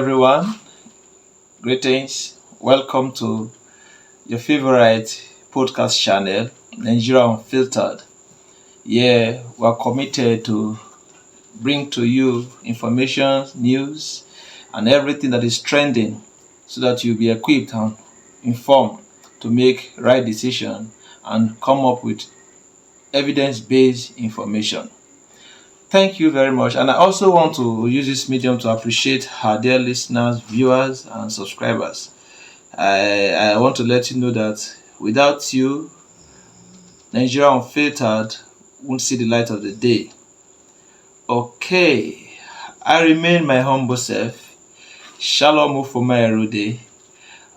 everyone. Greetings. Welcome to your favorite podcast channel, Nigeria Unfiltered. Yeah, we are committed to bring to you information, news, and everything that is trending so that you'll be equipped and informed to make right decision and come up with evidence-based information. Thank you very much. And I also want to use this medium to appreciate our dear listeners, viewers, and subscribers. I want to let you know that without you, Nigeria Unfiltered won't see the light of the day. Okay, I remain my humble self, Shalom Ufoma Erode,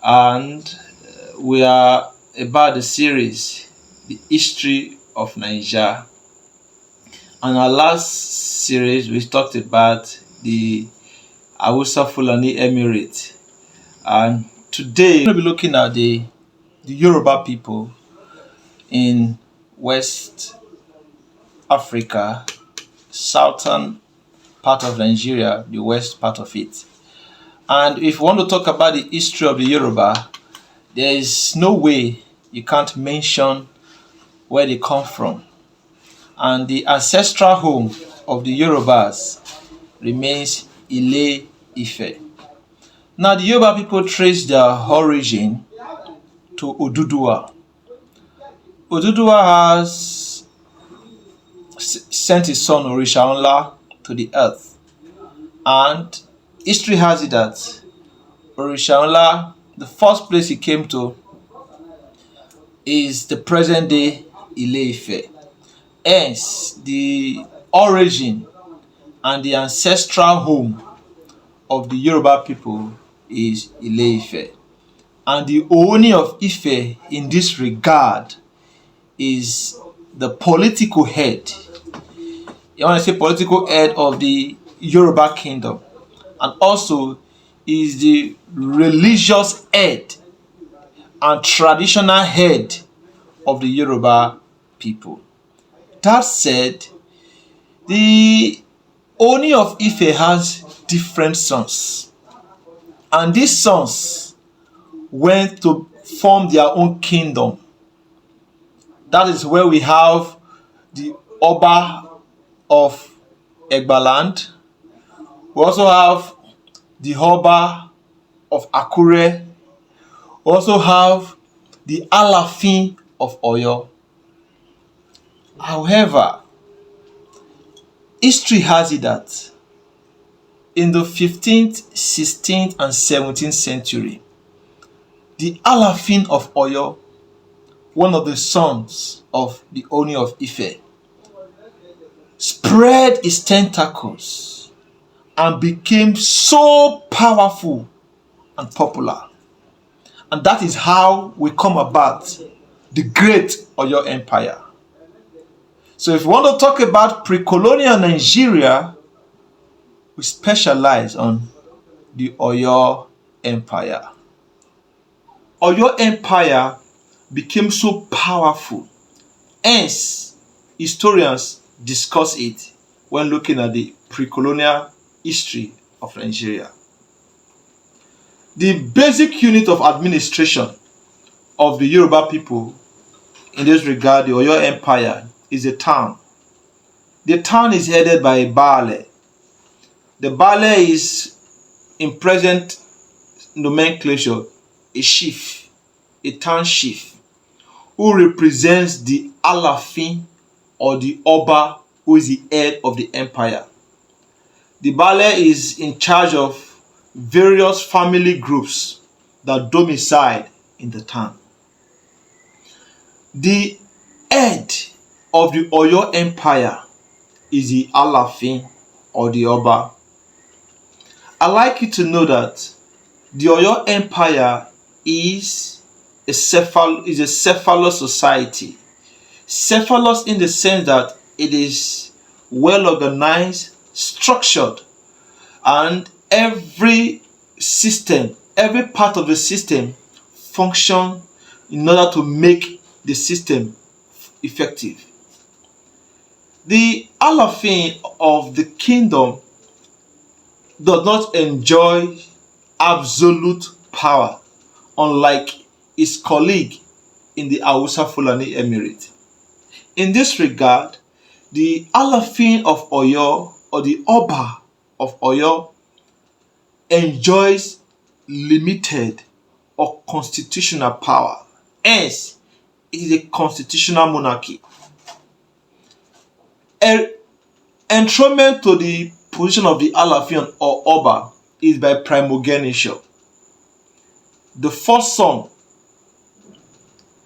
and we are about the series, The History of Nigeria. On our last series, we talked about the Hausa Fulani Emirate, and today we're going to be looking at the Yoruba people in West Africa, southern part of Nigeria, the west part of it. And if you want to talk about the history of the Yoruba, there is no way you can't mention where they come from. And the ancestral home of the Yorubas remains ILE-IFE. Now, the Yoruba people trace their origin to Oduduwa. Oduduwa has sent his son Orisa-Nla to the earth. And history has it that Orisa-Nla, the first place he came to is the present day ILE-IFE. Hence, the origin and the ancestral home of the Yoruba people is ILE-IFE. And the Ooni of Ife in this regard is the political head. You want to say political head of the Yoruba kingdom. And also is the religious head and traditional head of the Yoruba people. That said, the Ooni of Ife has different sons, and these sons went to form their own kingdom. That is where we have the Oba of Egbaland. We also have the Oba of Akure. We also have the Alaafin of Oyo. However, history has it that in the 15th, 16th, and 17th century, the Alaafin of Oyo, one of the sons of the Ooni of Ife, spread his tentacles and became so powerful and popular. And that is how we come about the great Oyo Empire. So if you want to talk about pre-colonial Nigeria, we specialize on the Oyo Empire. Oyo Empire became so powerful. Hence, historians discuss it when looking at the pre-colonial history of Nigeria. The basic unit of administration of the Yoruba people in this regard, the Oyo Empire, is a town. The town is headed by a Baale. The Baale is, in present nomenclature, a chief, a town chief, who represents the Alaafin or the Oba, who is the head of the empire. The Baale is in charge of various family groups that domicile in the town. The head of the Oyo Empire is the Alaafin or the Oba. I like you to know that the Oyo Empire is a cephalous society. Cephalous in the sense that it is well organized, structured, and every system, every part of the system function in order to make the system effective. The Alaafin of the kingdom does not enjoy absolute power, unlike his colleague in the Hausa Fulani Emirate. In this regard, the Alaafin of Oyo, or the Oba of Oyo, enjoys limited or constitutional power. Hence, it is a constitutional monarchy. Enthronement to the position of the Alaafin or Oba is by primogeniture. The first son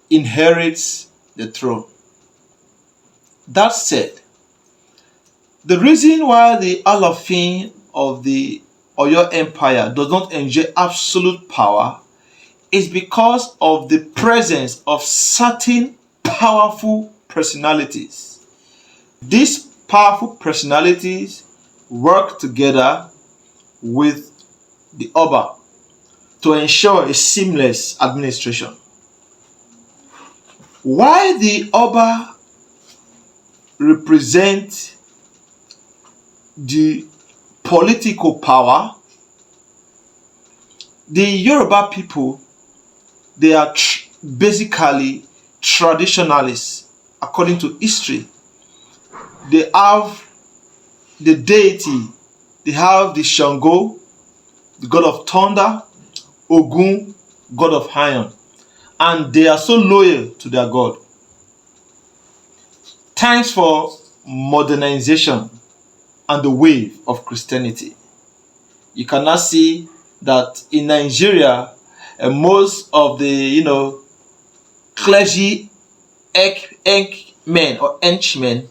inherits the throne. That said, the reason why the Alaafin of the Oyo Empire does not enjoy absolute power is because of the presence of certain powerful personalities. These powerful personalities work together with the Oba to ensure a seamless administration. While the Oba represents the political power, the Yoruba people, they are basically traditionalists according to history. They have the deity, they have the Shango, the god of thunder, Ogun, god of iron, and they are so loyal to their god. Thanks for modernization and the wave of Christianity, you cannot see that in Nigeria, most of the clergy men or henchmen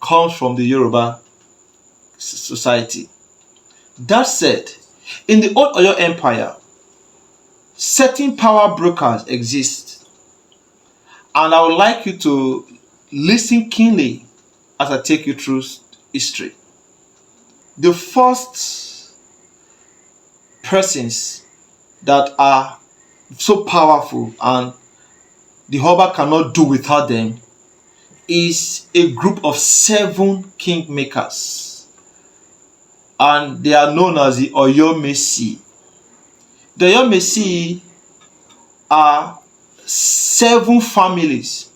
comes from the Yoruba society. That said, in the old Oyo Empire, certain power brokers exist, and I would like you to listen keenly as I take you through history. The first persons that are so powerful and the Oba cannot do without them is a group of 7 kingmakers, and they are known as the Oyo Mesi. The Oyo Mesi are 7 families,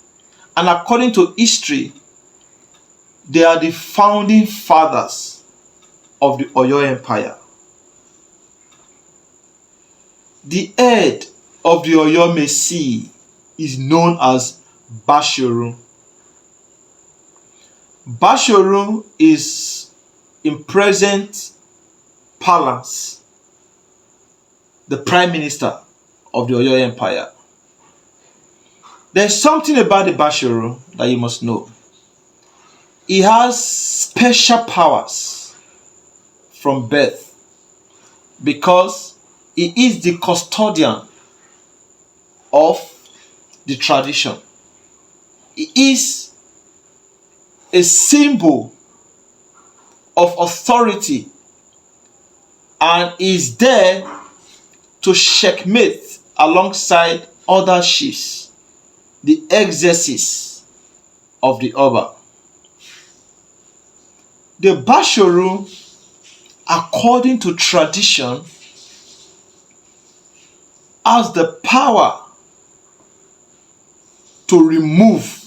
and according to history, they are the founding fathers of the Oyo Empire. The head of the Oyo Mesi is known as Bashoru. Bashoru is in present palace the prime minister of the Oyo Empire. There's something about the Bashoru that you must know. He has special powers from birth because he is the custodian of the tradition. He is a symbol of authority and is there to checkmate alongside other chiefs the exercise of the Oba. The Bashoru, according to tradition, has the power to remove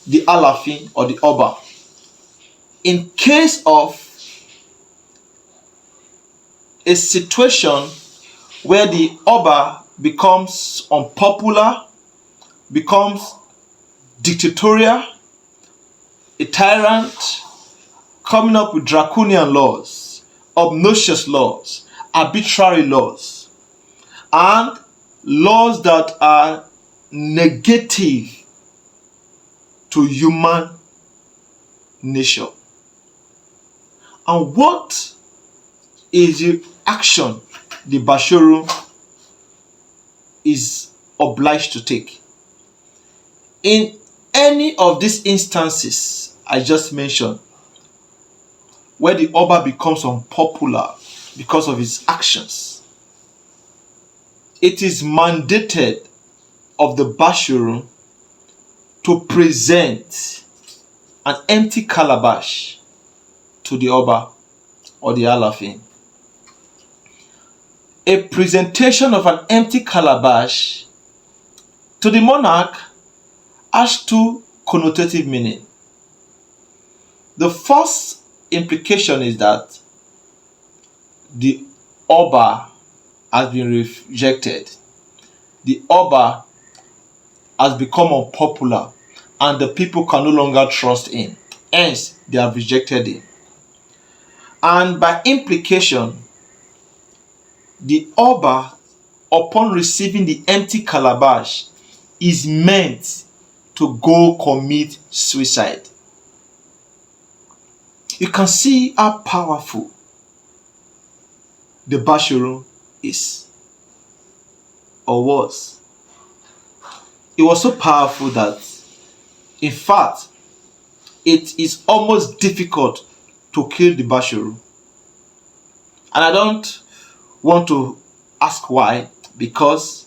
the Alaafin or the Oba in case of a situation where the Oba becomes unpopular, becomes dictatorial, a tyrant, coming up with draconian laws, obnoxious laws, arbitrary laws, and laws that are negative to human nature. And what is the action the Bashoru is obliged to take? In any of these instances I just mentioned, where the Oba becomes unpopular because of his actions, it is mandated of the Bashoru to present an empty calabash to the Oba or the Alaafin. A presentation of an empty calabash to the monarch has two connotative meaning. The first implication is that the Oba has been rejected. The Oba has become unpopular and the people can no longer trust him. Hence, they have rejected him. And by implication, the Oba, upon receiving the empty calabash, is meant to go commit suicide. You can see how powerful the Bashiru is, or was. It was so powerful that, in fact, it is almost difficult to kill the Bashiru. And I don't want to ask why, because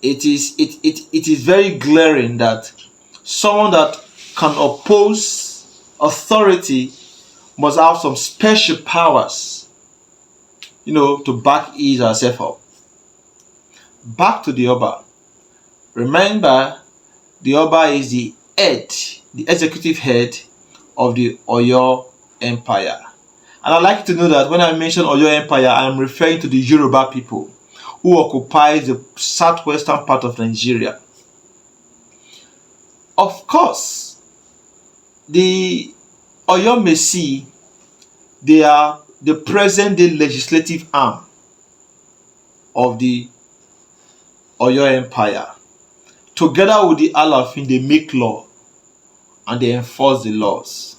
it is very glaring that someone that can oppose authority must have some special powers, to back his or herself up. Back to the Oba. Remember, the Oba is the head, the executive head of the Oyo Empire. And I'd like to know that when I mention Oyo Empire, I am referring to the Yoruba people who occupy the southwestern part of Nigeria. Of course, the Oyo Mesi, they are the present-day legislative arm of the Oyo Empire. Together with the ILE-IFE, they make law and they enforce the laws.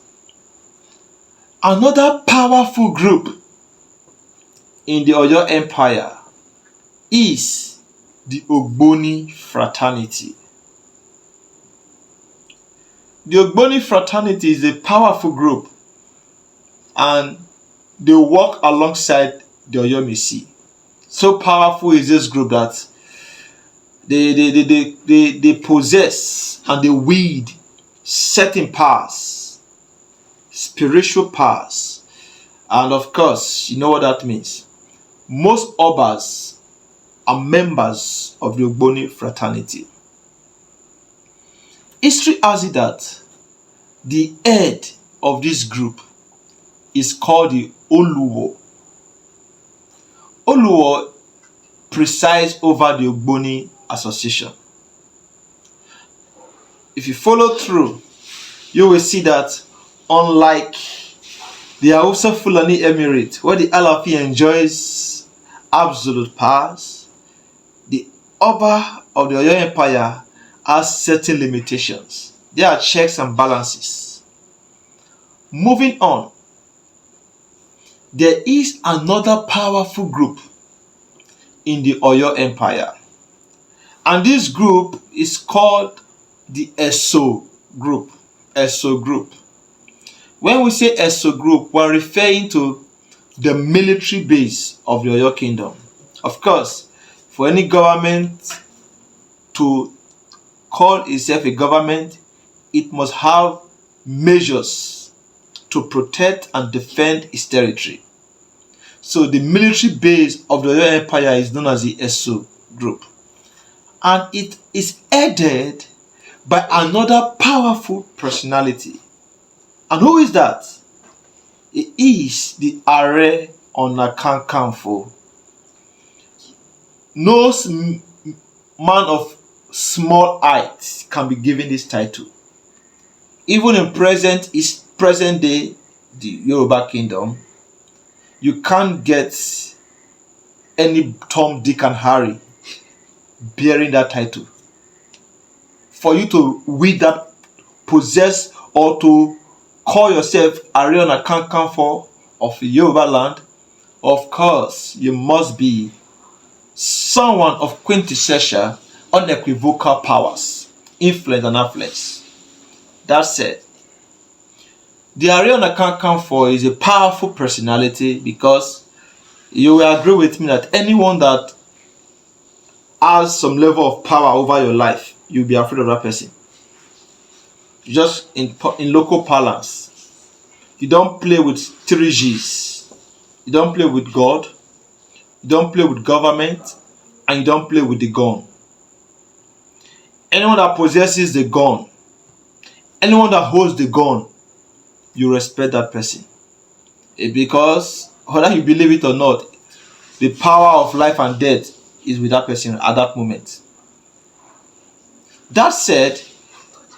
Another powerful group in the Oyo Empire is the Ogboni fraternity. The Ogboni fraternity is a powerful group and they work alongside the Oyo Mesi. So powerful is this group that they possess and they wield certain powers, spiritual powers. And of course, you know what that means. Most Obas are members of the Ogboni fraternity. History has it that the head of this group is called the Oluwo. Oluwo presides over the Ogboni association. If you follow through, you will see that unlike the Hausa Fulani Emirate, where the ILE-IFE enjoys absolute powers, the Oba of the Oyo Empire has certain limitations. There are checks and balances. Moving on, there is another powerful group in the Oyo Empire. And this group is called the Eso group. Eso group. When we say Eso group, we're referring to the military base of the Oyo Kingdom. Of course, for any government to call itself a government, it must have measures to protect and defend its territory. So the military base of the Oyo Empire is known as the Eso group. And it is headed by another powerful personality. And who is that? It is the Are Ona Kakanfo. No man of small height can be given this title. Even in present day, the Yoruba kingdom, you can't get any Tom, Dick and Harry bearing that title. For you to wield that, possess, or to call yourself Are Ona Kakanfo of Yoruba land, of course, you must be someone of quintessential, unequivocal powers, influence and affluence. That said, the Are Ona Kakanfo is a powerful personality because you will agree with me that anyone that has some level of power over your life, you'll be afraid of that person. Just in local parlance, you don't play with 3 Gs. You don't play with God. you don't play with government, and you don't play with the gun. Anyone that possesses the gun, anyone that holds the gun, you respect that person. Because whether you believe it or not, the power of life and death is with that person at that moment. That said,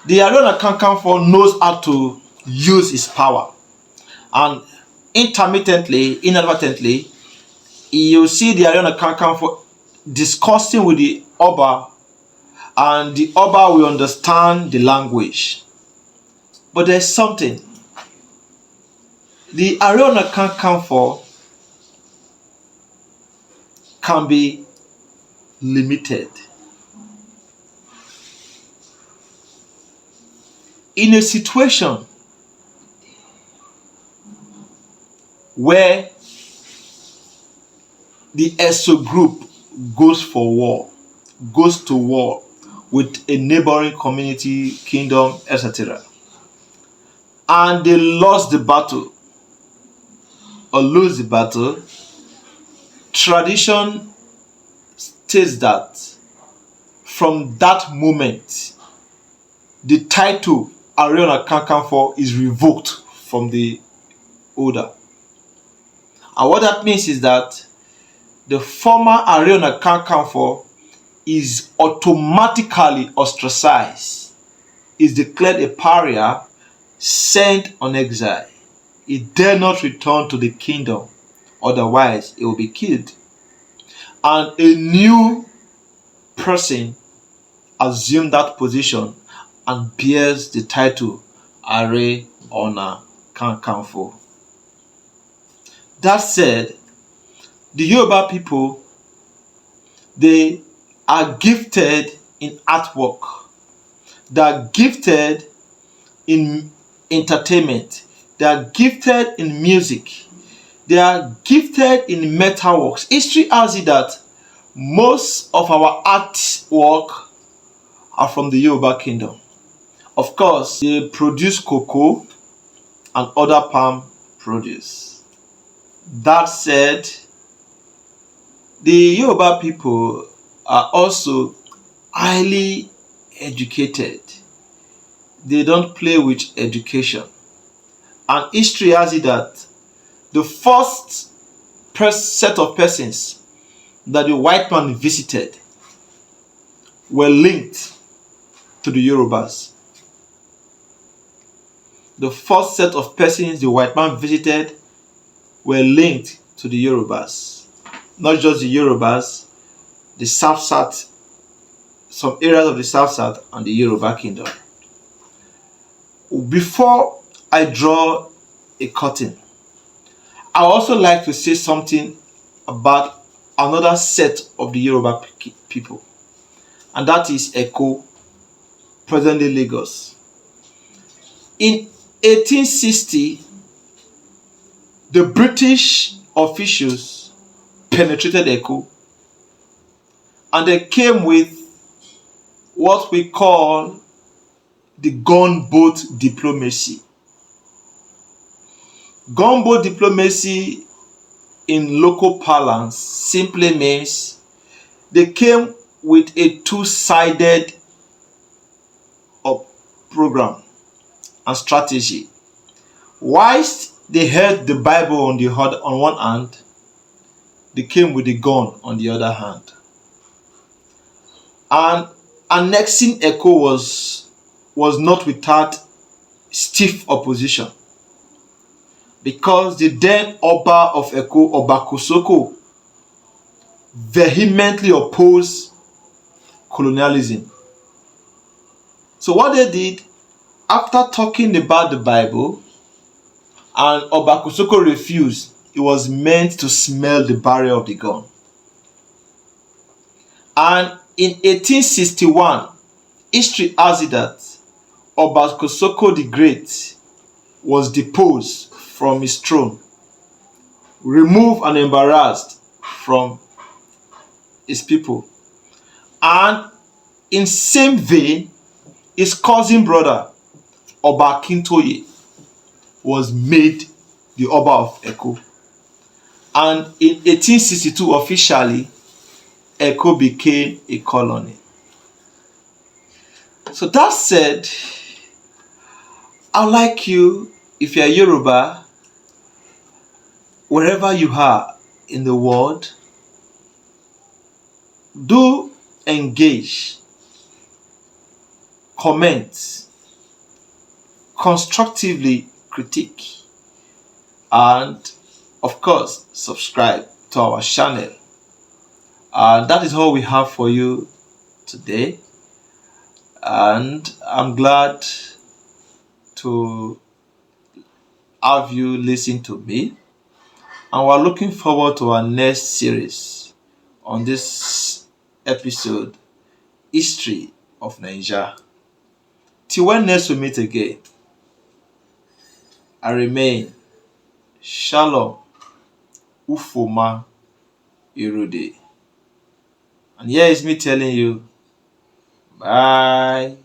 the Ariona Kankanfo knows how to use his power, and inadvertently, you see the Ariona Kankanfo discussing with the Oba, and the Oba will understand the language. But there's something. The Ariona Kankanfo can be limited. In a situation where the ESO group goes to war with a neighboring community, kingdom, etc., and they lost the battle or lose the battle, tradition states that from that moment, the title Ariona Kankanfo is revoked from the order. And what that means is that the former Ariona Kankanfo is automatically ostracized, is declared a pariah, sent on exile. He dare not return to the kingdom, otherwise he will be killed. And a new person assumes that position and bears the title Ariona Kankanfo. That said, the Yoruba people, they are gifted in artwork. They are gifted in entertainment. They are gifted in music. They are gifted in metalworks. History has it that most of our artwork are from the Yoruba kingdom. Of course, they produce cocoa and other palm produce. That said, the Yoruba people are also highly educated. They don't play with education. And history has it that the first set of persons that the white man visited were linked to the Yorubas. The first set of persons the white man visited were linked to the Yorubas. Not just the Yorubas, the South, some areas of the South and the Yoruba kingdom. Before I draw a curtain, I also like to say something about another set of the Yoruba people, and that is Eko, present-day Lagos. In 1860, the British officials penetrated Eko, and they came with what we call the gunboat diplomacy. Gunboat diplomacy in local parlance simply means they came with a two-sided program and strategy. Whilst they held the Bible on one hand, they came with the gun on the other hand. And annexing Eko was not without stiff opposition, because the then Oba of Eko, Oba Kosoko, vehemently opposed colonialism. So what they did, after talking about the Bible, and Oba Kosoko refused, he was meant to smell the barrel of the gun. And in 1861, history has it that Oba Kosoko the Great was deposed from his throne, removed and embarrassed from his people. And in same vein, his cousin brother, Oba Akintoye, was made the Oba of Eko. And in 1862, officially, Eko became a colony. So that said, I'd like you, if you're Yoruba, wherever you are in the world, do engage, comment, constructively critique, and of course subscribe to our channel. And that is all we have for you today, and I'm glad to have you listen to me, and we're looking forward to our next series on this episode, History of Nigeria. Till when next we meet again, I remain Shalom Ufoma Irode. And here is me telling you, bye.